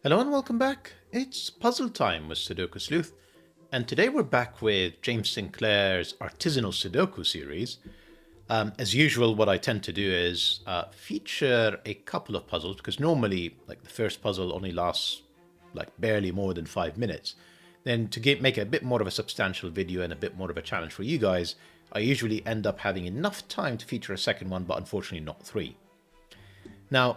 Hello and welcome back. It's puzzle time with Sudoku Sleuth, and today we're back with James Sinclair's Artisanal Sudoku series. As usual, what I tend to do is feature a couple of puzzles, because normally, like, the first puzzle only lasts like barely more than 5 minutes. Then to make it a bit more of a substantial video and a bit more of a challenge for you guys, I usually end up having enough time to feature a second one, but unfortunately not three. Now,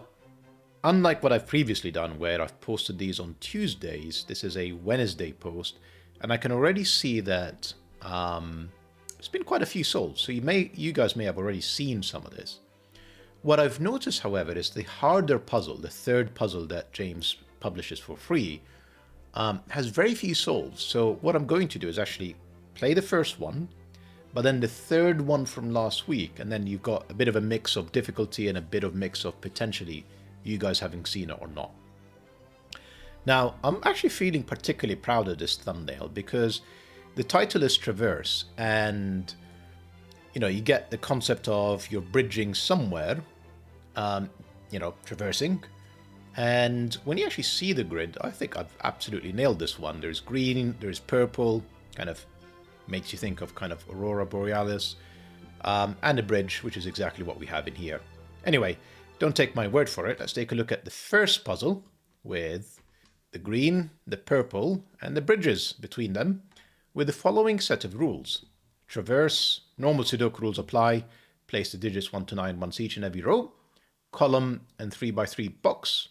unlike what I've previously done, where I've posted these on Tuesdays, this is a Wednesday post, and I can already see that it's been quite a few solves, so you guys may have already seen some of this. What I've noticed, however, is the harder puzzle, the third puzzle that James publishes for free, has very few solves. So what I'm going to do is actually play the first one, but then the third one from last week, and then you've got a bit of a mix of difficulty and a bit of mix of potentially you guys having seen it or not. Now, I'm actually feeling particularly proud of this thumbnail because the title is Traverse, and you get the concept of you're bridging somewhere, traversing. And when you actually see the grid, I think I've absolutely nailed this one. There's green, there's purple, kind of makes you think of kind of Aurora Borealis, and a bridge, which is exactly what we have in here. Anyway, don't take my word for it. Let's take a look at the first puzzle with the green, the purple, and the bridges between them with the following set of rules. Traverse, normal Sudoku rules apply. Place the digits 1 to 9 once each in every row. Column and 3x3 box.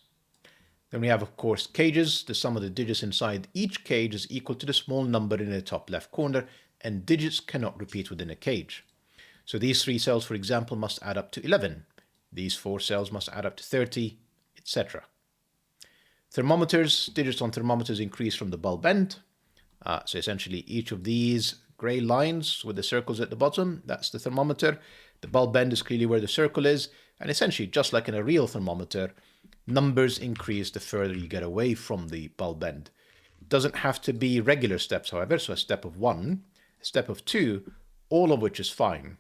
Then we have, of course, cages. The sum of the digits inside each cage is equal to the small number in the top left corner, and digits cannot repeat within a cage. So these 3 cells, for example, must add up to 11. These 4 cells must add up to 30, etc. Thermometers, digits on thermometers increase from the bulb end. So essentially each of these grey lines with the circles at the bottom, that's the thermometer. The bulb end is clearly where the circle is. And essentially, just like in a real thermometer, numbers increase the further you get away from the bulb end. It doesn't have to be regular steps, however. So a step of 1, a step of 2, all of which is fine.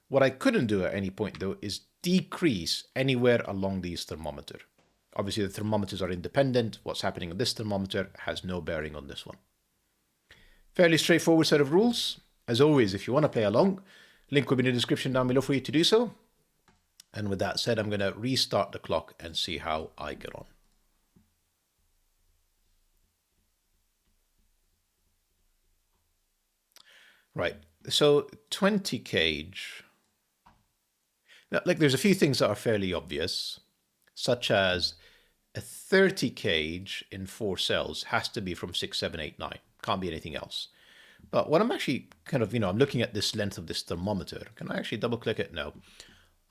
What I couldn't do at any point, though, is decrease anywhere along these thermometer. Obviously, the thermometers are independent. What's happening on this thermometer has no bearing on this one. Fairly straightforward set of rules. As always, if you want to play along, link will be in the description down below for you to do so. And with that said, I'm going to restart the clock and see how I get on. Right, so 20 cage. Now, there's a few things that are fairly obvious, such as a 30 cage in 4 cells has to be from 6, 7, 8, 9. Can't be anything else. But what I'm actually kind of, I'm looking at this length of this thermometer. Can I actually double click it? No.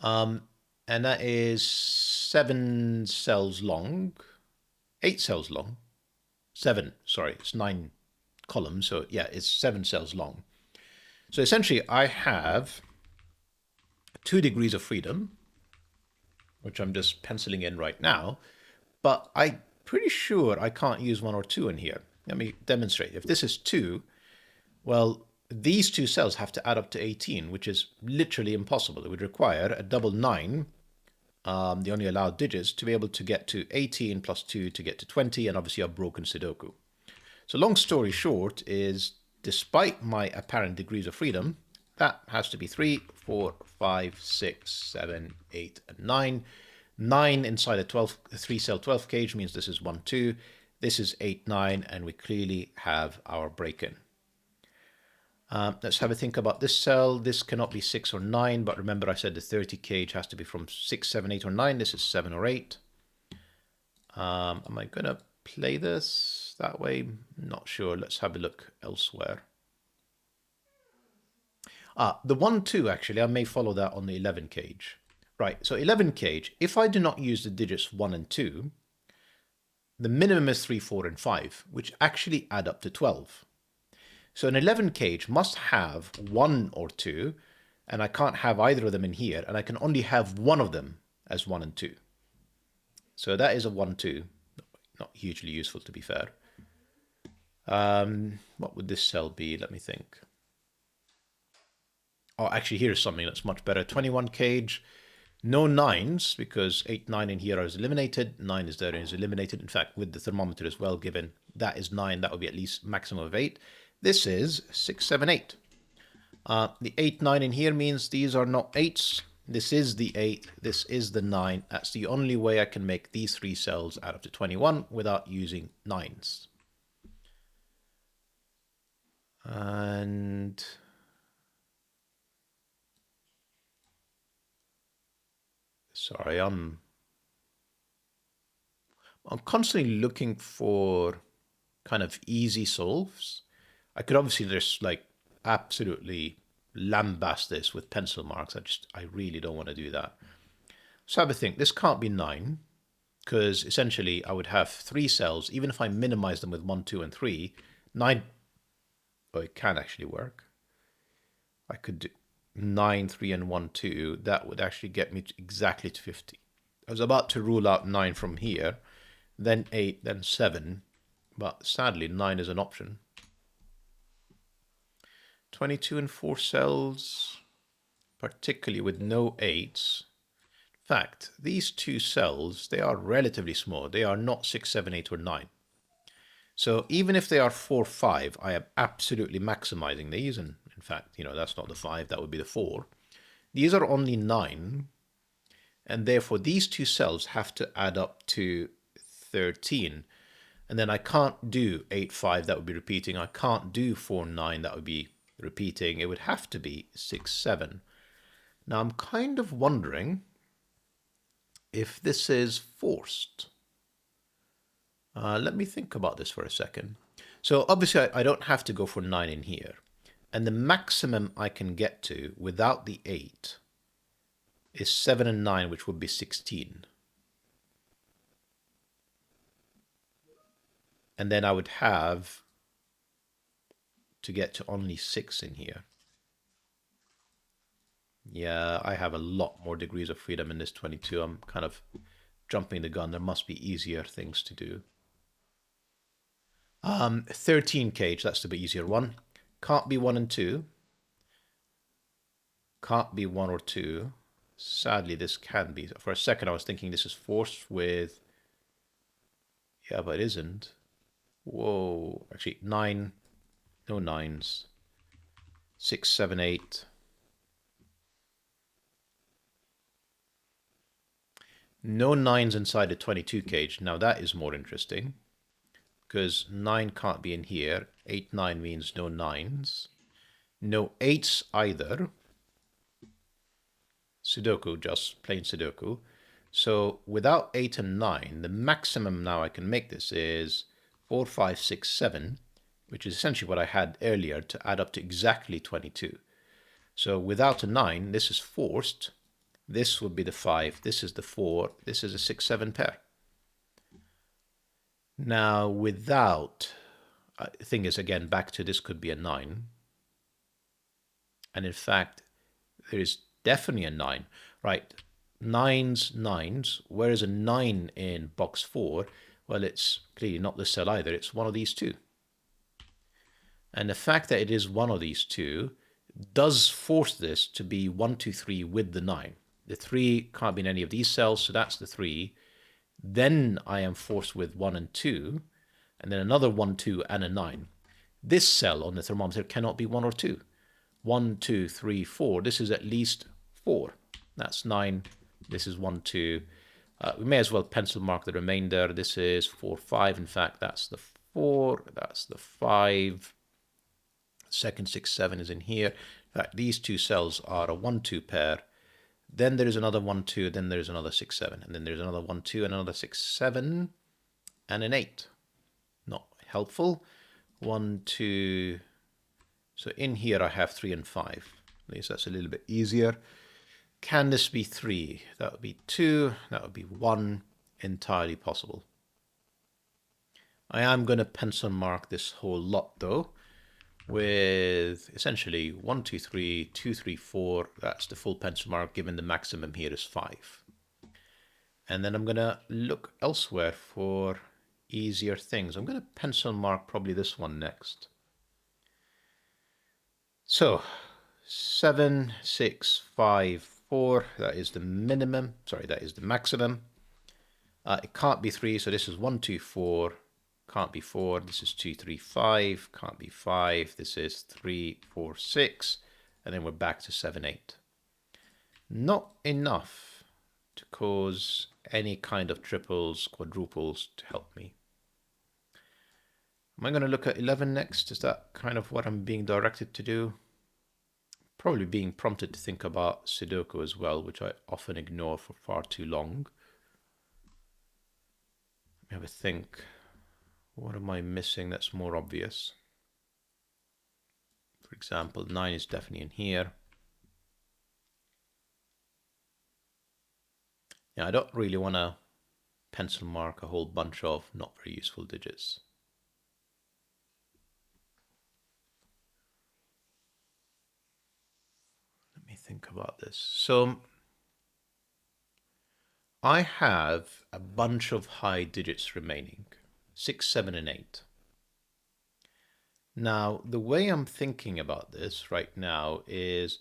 And that is 7 cells long, 8 cells long, 7, sorry, it's 9 columns. So yeah, it's 7 cells long. So essentially I have 2 degrees of freedom, which I'm just penciling in right now, but I'm pretty sure I can't use 1 or 2 in here. Let me demonstrate. If this is 2, well, these 2 cells have to add up to 18, which is literally impossible. It would require a double 9, the only allowed digits, to be able to get to 18 plus 2 to get to 20, and obviously I've broken Sudoku. So long story short is, despite my apparent degrees of freedom, that has to be 3, 4, 5, 6, 7, 8, and 9. 9 inside a 3-cell 12 cage means this is 1, 2. This is 8, 9, and we clearly have our break-in. Let's have a think about this cell. This cannot be 6 or 9, but remember I said the 30 cage has to be from 6, 7, 8, or 9. This is 7 or 8. Am I going to play this that way? Not sure. Let's have a look elsewhere. The 1, 2, actually, I may follow that on the 11 cage. Right, so 11 cage, if I do not use the digits 1 and 2, the minimum is 3, 4, and 5, which actually add up to 12. So an 11 cage must have 1 or 2, and I can't have either of them in here, and I can only have one of them as 1 and 2. So that is a 1, 2. Not hugely useful, to be fair. What would this cell be? Let me think. Oh, actually, here's something that's much better. 21 cage. No nines, because 8, 9 in here is eliminated. 9 is there and is eliminated. In fact, with the thermometer as well, given that is 9, that would be at least maximum of 8. This is 6, 7, 8. The 8, 9 in here means these are not 8s. This is the 8. This is the 9. That's the only way I can make these 3 cells add up to 21 without using 9s. And sorry, I'm constantly looking for kind of easy solves. I could obviously just like absolutely lambast this with pencil marks. I really don't want to do that. So have a think. This can't be 9, because essentially I would have 3 cells, even if I minimize them with 1, 2, and 3. 9, oh, it can actually work. I could do 9, 3, and 1, 2. That would actually get me exactly to 50. I was about to rule out 9 from here, then 8, then 7, but sadly 9 is an option. 22 and 4 cells, particularly with no 8s. In fact, these 2 cells, they are relatively small. They are not 6, 7, 8, or 9. So even if they are 4, 5, I am absolutely maximizing these. And in fact, that's not the 5, that would be the 4. These are only 9. And therefore, these 2 cells have to add up to 13. And then I can't do 8, 5, that would be repeating. I can't do 4, 9, that would be repeating. It would have to be 6, 7. Now, I'm kind of wondering if this is forced. Let me think about this for a second. So obviously I don't have to go for 9 in here. And the maximum I can get to without the 8 is 7 and 9, which would be 16. And then I would have to get to only 6 in here. Yeah, I have a lot more degrees of freedom in this 22. I'm kind of jumping the gun. There must be easier things to do. 13 cage, that's the bit easier one. Can't be 1 and 2. Can't be 1 or 2. Sadly, this can be. For a second, I was thinking this is forced with... Yeah, but it isn't. Whoa. Actually, 9. No 9s. 6, 7, 8. No 9s inside the 22 cage. Now that is more interesting, because 9 can't be in here. 8, 9 means no 9s. No 8s either. Sudoku, just plain Sudoku. So without 8 and 9, the maximum now I can make this is 4, 5, 6, 7, which is essentially what I had earlier to add up to exactly 22. So without a 9, this is forced. This would be the 5, this is the 4, this is a 6, 7 pair. Now without, the thing is again, back to this could be a 9. And in fact, there is definitely a 9, right? 9s, 9s, where is a 9 in box 4? Well, it's clearly not this cell either, it's one of these 2. And the fact that it is one of these 2 does force this to be 1, 2, 3 with the 9. The 3 can't be in any of these cells, so that's the 3. Then I am forced with 1 and 2, and then another 1, 2, and a 9. This cell on the thermometer cannot be 1 or 2. 1, 2, 3, 4. This is at least 4. That's 9. This is 1, 2. We may as well pencil mark the remainder. This is 4, 5. In fact, that's the 4. That's the 5. Second 6, 7 is in here. In fact, these 2 cells are a 1, 2 pair. Then there is another 1, 2. Then there's another 6, 7. And then there's another 1, 2, and another 6, 7. And an 8. Not helpful. 1, 2. So in here I have 3 and 5. At least that's a little bit easier. Can this be 3? That would be 2. That would be 1. Entirely possible. I am going to pencil mark this whole lot though, with essentially 1, 2, 3, 2, 3, 4. That's the full pencil mark, given the maximum here is 5. And then I'm going to look elsewhere for easier things. I'm going to pencil mark probably this one next. So 7, 6, 5, 4, that is the minimum, sorry, that is the maximum. It can't be 3, so this is 1, 2, 4, can't be 4, this is 2, 3, 5, can't be 5, this is 3, 4, 6, and then we're back to 7, 8. Not enough to cause any kind of triples, quadruples to help me. Am I going to look at 11 next? Is that kind of what I'm being directed to do? Probably being prompted to think about Sudoku as well, which I often ignore for far too long. Let me have a think. What am I missing that's more obvious? For example, 9 is definitely in here. Yeah, I don't really want to pencil mark a whole bunch of not very useful digits. Let me think about this. So I have a bunch of high digits remaining, 6, 7, and 8. Now, the way I'm thinking about this right now is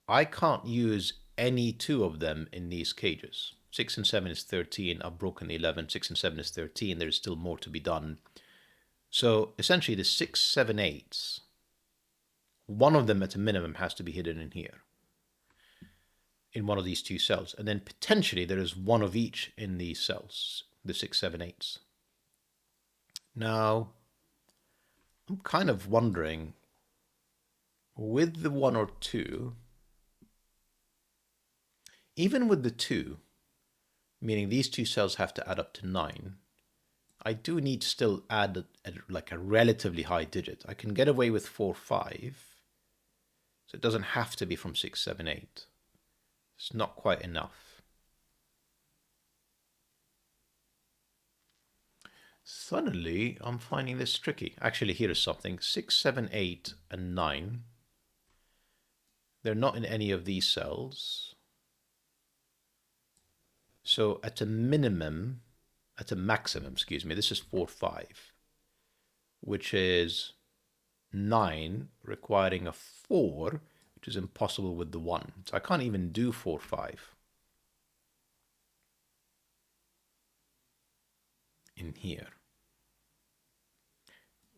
I can't use any two of them in these cages. 6 and 7 is 13. I've broken the 11. 6 and 7 is 13. There's still more to be done. So essentially the 6, 7, 8s, one of them at a minimum has to be hidden in here, in one of these two cells. And then potentially there is one of each in these cells, the 6, 7, 8s. Now, I'm kind of wondering, with the 1 or 2, even with the 2, meaning these two cells have to add up to 9, I do need to still add like a relatively high digit. I can get away with 4, 5, so it doesn't have to be from 6, 7, 8. It's not quite enough. Suddenly, I'm finding this tricky. Actually, here is something. 6, 7, 8, and 9. They're not in any of these cells. So at a maximum, excuse me, this is 4, 5, which is 9, requiring a 4, which is impossible with the 1. So I can't even do 4, 5 in here.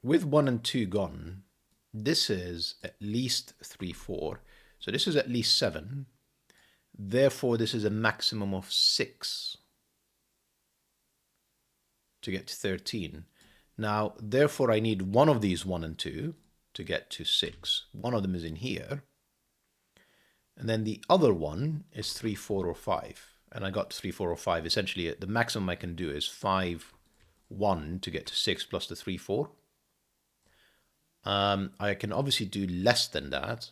With 1 and 2 gone, this is at least 3, 4. So this is at least 7. Therefore, this is a maximum of 6 to get to 13. Now, therefore, I need one of these 1 and 2 to get to 6. One of them is in here. And then the other one is 3, 4, or 5. And I got 3, 4, or 5. Essentially, the maximum I can do is 5, 1 to get to 6 plus the 3, 4. I can obviously do less than that.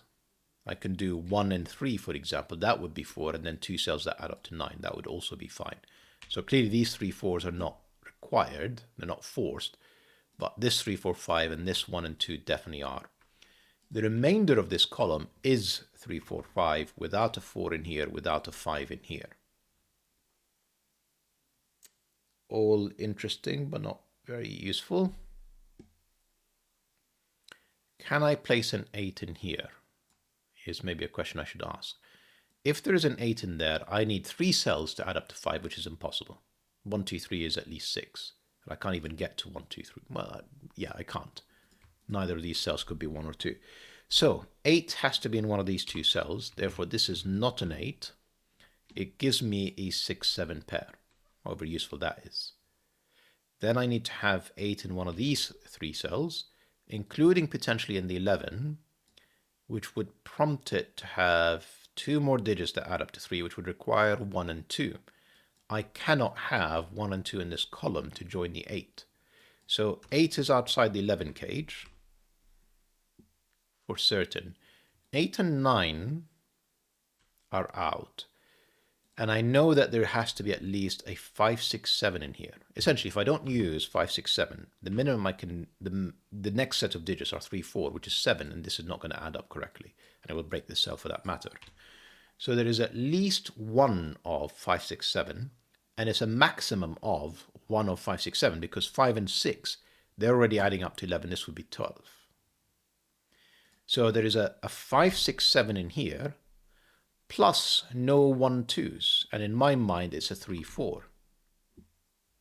I can do 1 and 3, for example. That would be 4, and then 2 cells that add up to 9. That would also be fine. So clearly these 3, 4s are not required. They're not forced. But this 3, 4, 5 and this 1 and 2 definitely are. The remainder of this column is 3, 4, 5 without a 4 in here, without a 5 in here. All interesting, but not very useful. Can I place an 8 in here? Is maybe a question I should ask. If there is an 8 in there, I need 3 cells to add up to 5, which is impossible. 1, 2, 3 is at least 6. And I can't even get to 1, 2, 3. Well, yeah, I can't. Neither of these cells could be 1 or 2. So 8 has to be in one of these 2 cells. Therefore, this is not an 8. It gives me a 6, 7 pair, however useful that is. Then I need to have 8 in one of these 3 cells, including potentially in the 11, which would prompt it to have 2 more digits that add up to 3, which would require 1 and 2. I cannot have 1 and 2 in this column to join the 8. So 8 is outside the 11 cage, for certain. 8 and 9 are out. And I know that there has to be at least a 5, 6, 7 in here. Essentially, if I don't use 5, 6, 7, the minimum I can, the next set of digits are 3, 4, which is 7, and this is not going to add up correctly. And I will break this cell for that matter. So there is at least one of 5, 6, 7, and it's a maximum of 1 of 5, 6, 7, because 5 and 6, they're already adding up to 11. This would be 12. So there is a 5, 6, 7 in here, plus no 1 2s. And in my mind, it's a 3 4.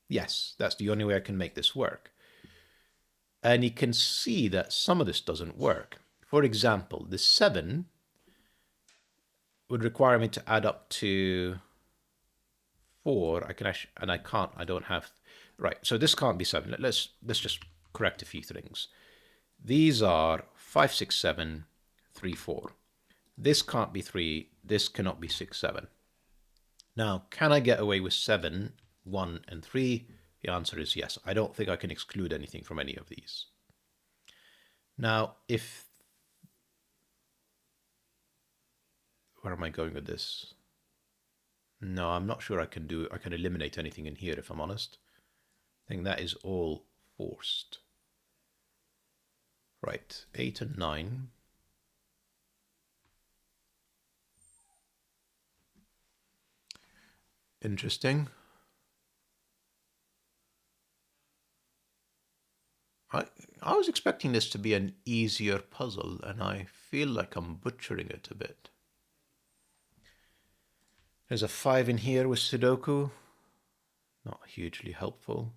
Yes, that's the only way I can make this work. And you can see that some of this doesn't work. For example, the 7 would require me to add up to 4. I can actually, and I can't, I don't have, right. So this can't be 7. Let's just correct a few things. These are 5, 6, 7, 3, 4. This can't be 3. This cannot be 6, 7. Now, can I get away with 7, 1, and 3? The answer is yes. I don't think I can exclude anything from any of these. Now, where am I going with this? No, I'm not sure I can eliminate anything in here, if I'm honest. I think that is all forced. Right, 8 and 9. Interesting. I was expecting this to be an easier puzzle, and I feel like I'm butchering it a bit. There's a 5 in here with Sudoku. Not hugely helpful.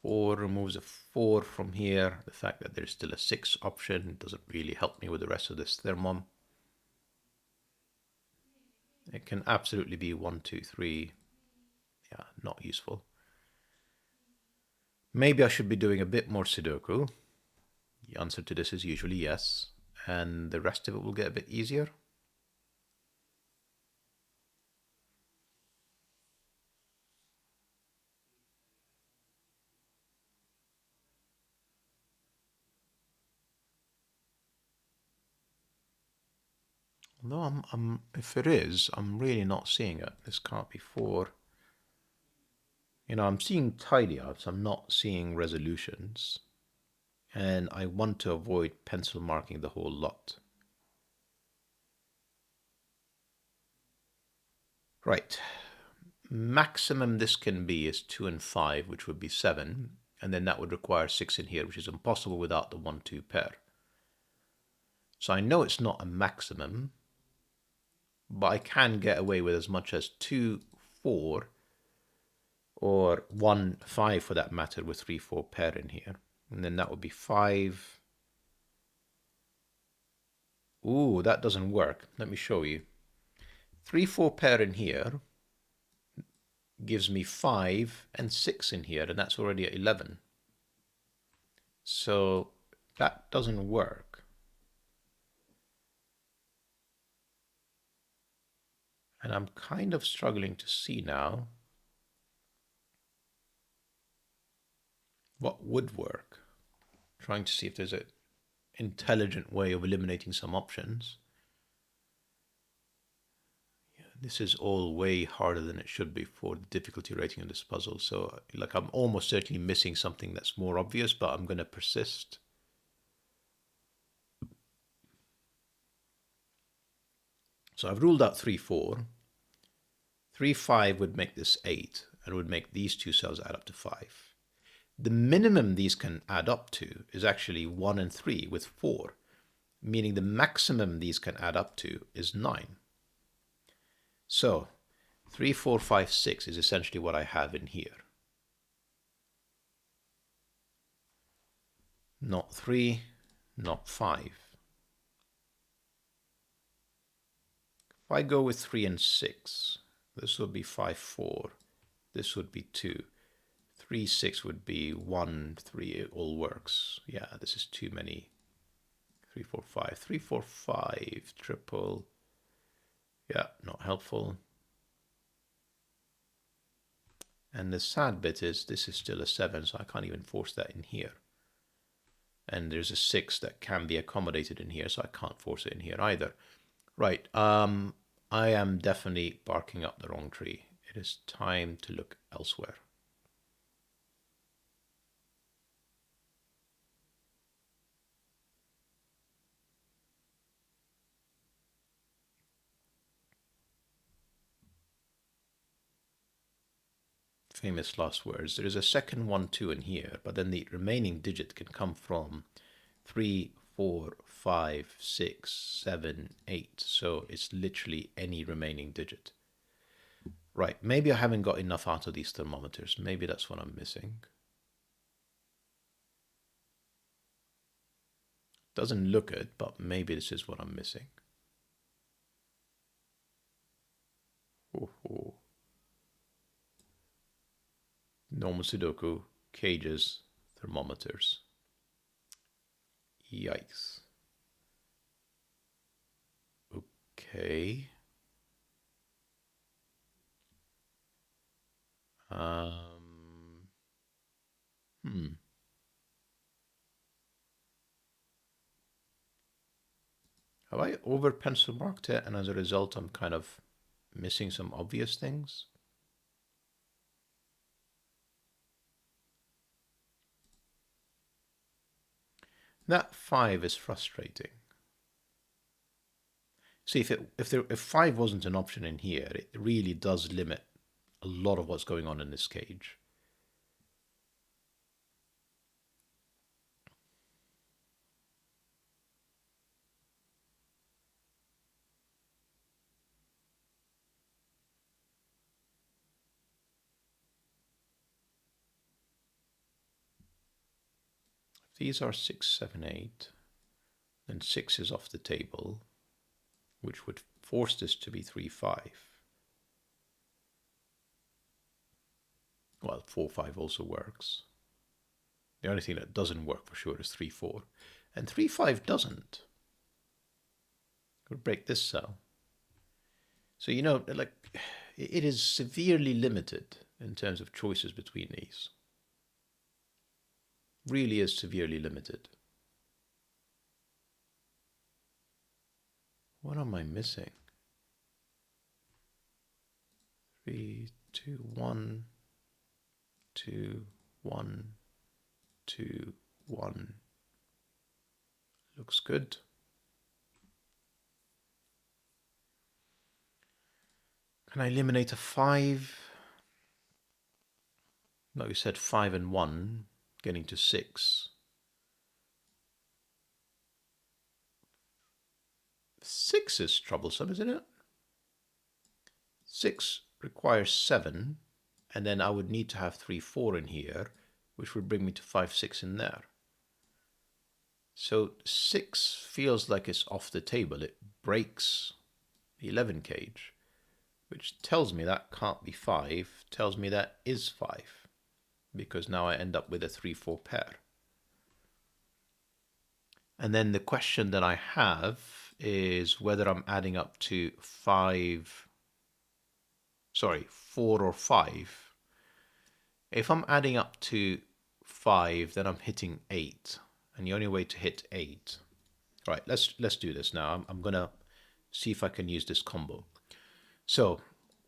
4 removes a 4 from here. The fact that there's still a 6 option doesn't really help me with the rest of this thermom. It can absolutely be 1, 2, 3. Yeah, not useful. Maybe I should be doing a bit more Sudoku. The answer to this is usually yes. And the rest of it will get a bit easier. Although if it is, I'm really not seeing it. This can't be 4. You know, I'm seeing tidy ups. I'm not seeing resolutions. And I want to avoid pencil marking the whole lot. Right. Maximum this can be is 2 and 5, which would be 7. And then that would require 6 in here, which is impossible without the 1, 2 pair. So I know it's not a maximum, but I can get away with as much as 2, 4, or 1, 5 for that matter, with 3, 4 pair in here. And then that would be 5. Ooh, that doesn't work. Let me show you. 3, 4 pair in here gives me 5 and 6 in here, and that's already at 11. So that doesn't work. And I'm kind of struggling to see now what would work. Trying to see if there's an intelligent way of eliminating some options. Yeah, this is all way harder than it should be for the difficulty rating of this puzzle. So like I'm almost certainly missing something that's more obvious, but I'm going to persist. So I've ruled out 3, 4. 3, 5 would make this 8 and would make these two cells add up to 5. The minimum these can add up to is actually 1 and 3 with 4, meaning the maximum these can add up to is 9. So 3, 4, 5, 6 is essentially what I have in here. Not 3, not 5. If I go with 3 and 6, this would be 5, 4. This would be 2. 3, 6 would be 1, 3. It all works. Yeah, this is too many. 3, 4, 5. 3, 4, 5. Triple. Yeah, not helpful. And the sad bit is this is still a 7, so I can't even force that in here. And there's a 6 that can be accommodated in here, so I can't force it in here either. Right, I am definitely barking up the wrong tree. It is time to look elsewhere. Famous last words. There is a second 1, 2 in here, but then the remaining digit can come from 3, 4, 5, 6, 7, 8. So it's literally any remaining digit. Right, maybe I haven't got enough out of these thermometers. Maybe that's what I'm missing. Doesn't look good, but maybe this is what I'm missing. Oh. Normal Sudoku, cages, thermometers. Yikes. Okay. Have I over pencil marked it, and as a result I'm kind of missing some obvious things? That 5 is frustrating. See, if 5 wasn't an option in here, it really does limit a lot of what's going on in this cage. If these are 6, 7, 8, then 6 is off the table, which would force this to be 3, 5. Well, 4, 5 also works. The only thing that doesn't work for sure is 3, 4. And 3, 5 doesn't. We'll break this cell. So, you know, like, it is severely limited in terms of choices between these. Really is severely limited. What am I missing? 3, 2, 1, 2, 1, 2, 1. Looks good. Can I eliminate a 5? No, you said 5 and 1, getting to 6. 6 is troublesome, isn't it? 6 requires 7, and then I would need to have 3, 4 in here, which would bring me to 5, 6 in there. So 6 feels like it's off the table. It breaks the 11 cage, which tells me that can't be 5, tells me that is 5, because now I end up with a 3, 4 pair. And then the question that I have is whether I'm adding up to 4 or 5. If I'm adding up to 5, then I'm hitting 8. And the only way to hit 8... All right, let's do this now. I'm going to see if I can use this combo. So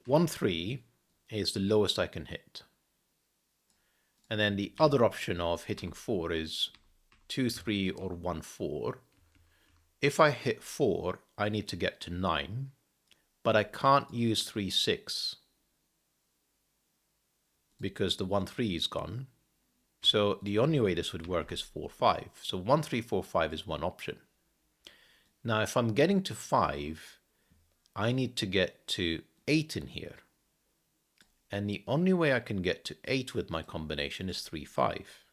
1, 3 is the lowest I can hit. And then the other option of hitting 4 is 2, 3 or 1, 4. If I hit 4, I need to get to 9, but I can't use 3, 6 because the 1, 3 is gone. So the only way this would work is 4, 5. So 1, 3, 4, 5 is one option. Now, if I'm getting to 5, I need to get to 8 in here. And the only way I can get to 8 with my combination is 3, 5.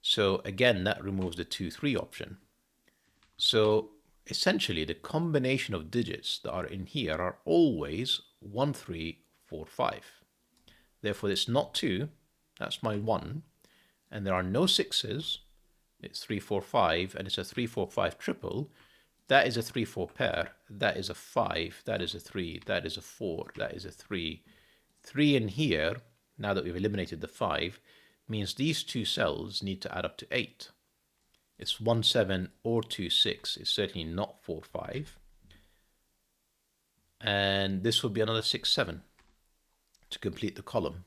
So again, that removes the 2, 3 option. So essentially, the combination of digits that are in here are always 1, 3, 4, 5. Therefore, it's not 2. That's my 1. And there are no 6s. It's 3, 4, 5. And it's a 3, 4, 5 triple. That is a 3, 4 pair. That is a 5. That is a 3. That is a 4. That is a 3. 3 in here, now that we've eliminated the 5, means these two cells need to add up to 8. It's 1, 7 or 2, 6. It's certainly not 4, 5. And this will be another 6, 7 to complete the column.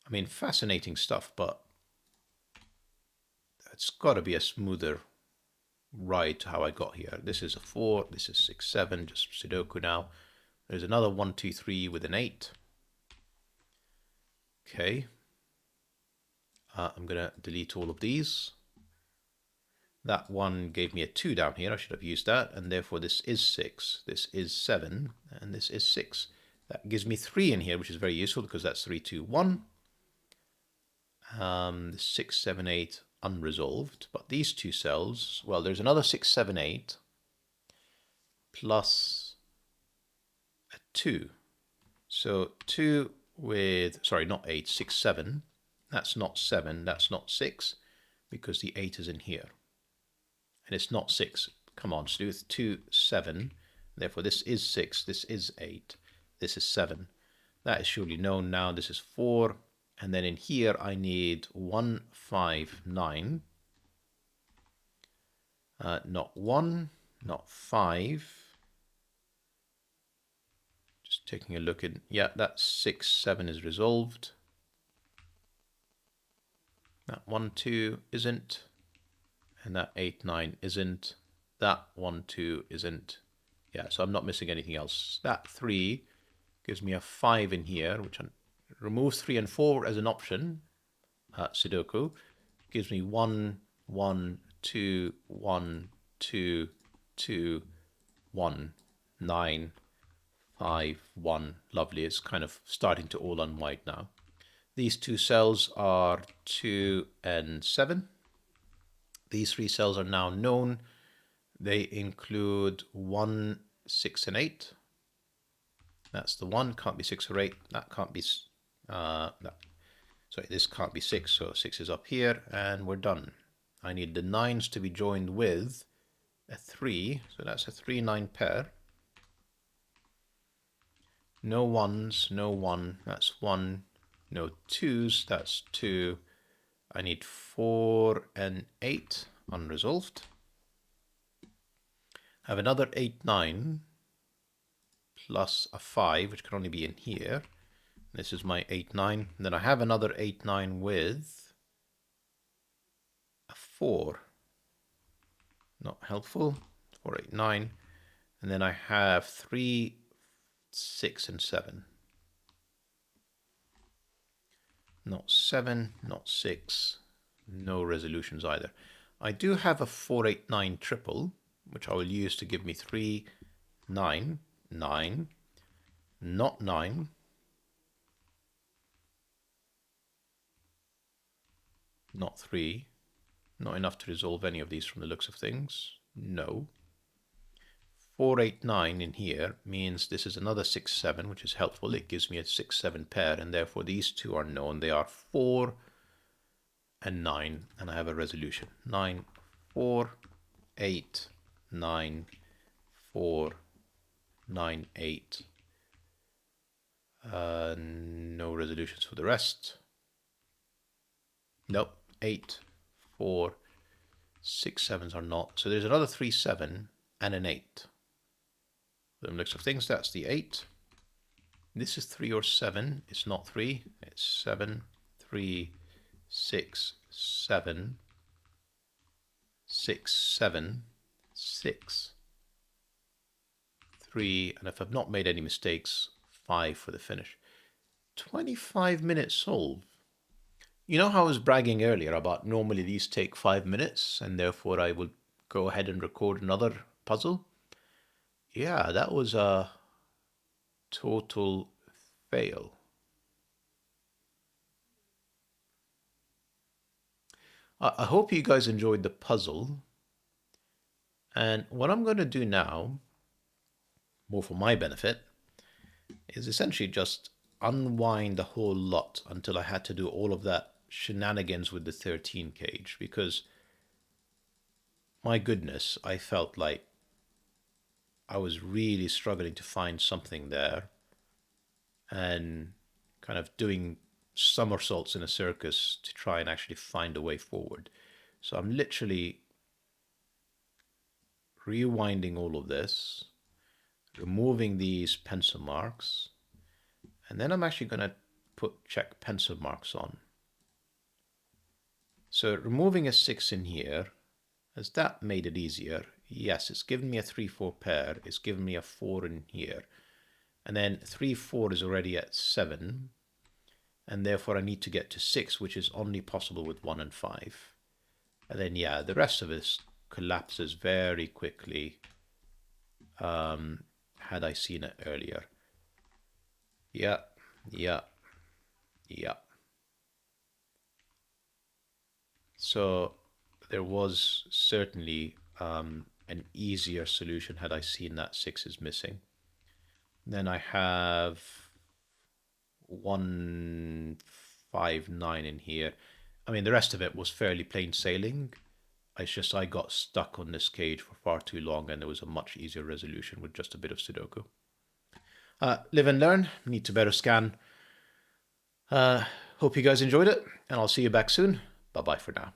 I mean, fascinating stuff, but it's got to be a smoother ride to how I got here. This is a 4, this is 6, 7, just Sudoku now. There's another 1, 2, 3 with an 8. Okay. I'm going to delete all of these. That one gave me a 2 down here. I should have used that. And therefore this is 6. This is 7. And this is 6. That gives me 3 in here, which is very useful because that's 3, 2, 1. 6, 7, 8 unresolved. But these two cells, well, there's another 6, 7, 8 plus a 2. So 2 with, sorry, not 8, 6, 7. That's not 7. That's not 6 because the 8 is in here. And it's not 6. Come on, Sleuth. 2, 7. Therefore, this is 6. This is 8. This is 7. That is surely known now. This is 4. And then in here, I need 1, 5, 9. Not 1, not 5. Just taking a look at, yeah, that 6, 7 is resolved. That 1, 2 isn't. And that 8, 9 isn't. That 1, 2 isn't. Yeah, so I'm not missing anything else. That 3 gives me a 5 in here, which removes 3 and 4 as an option. Sudoku gives me 1, 1, 2, 1, 2, 2, 1, 9, 5, 1. Lovely. It's kind of starting to all unwind now. These two cells are 2 and 7. These 3 cells are now known. They include 1, 6, and 8. That's the 1. Can't be 6 or 8. That can't be... sorry, this can't be 6, so 6 is up here, and we're done. I need the 9s to be joined with a 3, so that's a 3, 9 pair. No 1s, no 1, that's 1. No 2s, that's 2. I need 4 and 8 unresolved. I have another 8, 9 plus a 5, which can only be in here. This is my 8, 9. And then I have another 8, 9 with a 4. Not helpful. 4, 8, 9. And then I have 3, 6, and 7. Not 7, not 6, no resolutions either. I do have a 4, 8, 9 triple, which I will use to give me 3, 9, 9, not 9, not 3, not enough to resolve any of these from the looks of things, no. 4, 8, 9 in here means this is another 6, 7, which is helpful. It gives me a 6, 7 pair, and therefore these two are known. They are 4 and 9, and I have a resolution. 9, 4, 8, 9, 4, 9, 8. No resolutions for the rest. Nope. 8, 4, 6, 7s are not. So there's another 3, 7, and an 8. The looks of things, that's the 8. This is 3 or 7. It's not 3. It's 7, 3, 6, 7, 6, 7, 6, 3, and if I've not made any mistakes, 5 for the finish. 25-minute solve. You know how I was bragging earlier about normally these take 5 minutes, and therefore I would go ahead and record another puzzle? Yeah, that was a total fail. I hope you guys enjoyed the puzzle. And what I'm going to do now, more for my benefit, is essentially just unwind the whole lot until I had to do all of that shenanigans with the 13 cage, because my goodness, I felt like I was really struggling to find something there and kind of doing somersaults in a circus to try and actually find a way forward. So I'm literally rewinding all of this, removing these pencil marks, and then I'm actually going to check pencil marks on. So removing a 6 in here, has that made it easier? Yes, it's given me a 3, 4 pair. It's given me a 4 in here. And then 3, 4 is already at 7. and therefore I need to get to 6, which is only possible with 1 and 5. And then, yeah, the rest of this collapses very quickly had I seen it earlier. Yeah, yeah, yeah. So there was certainly an easier solution had I seen that 6 is missing. Then I have 159 in here. I mean, the rest of it was fairly plain sailing. It's just I got stuck on this cage for far too long, and there was a much easier resolution with just a bit of Sudoku. Live and learn. Need to better scan. Hope you guys enjoyed it, and I'll see you back soon. Bye-bye for now.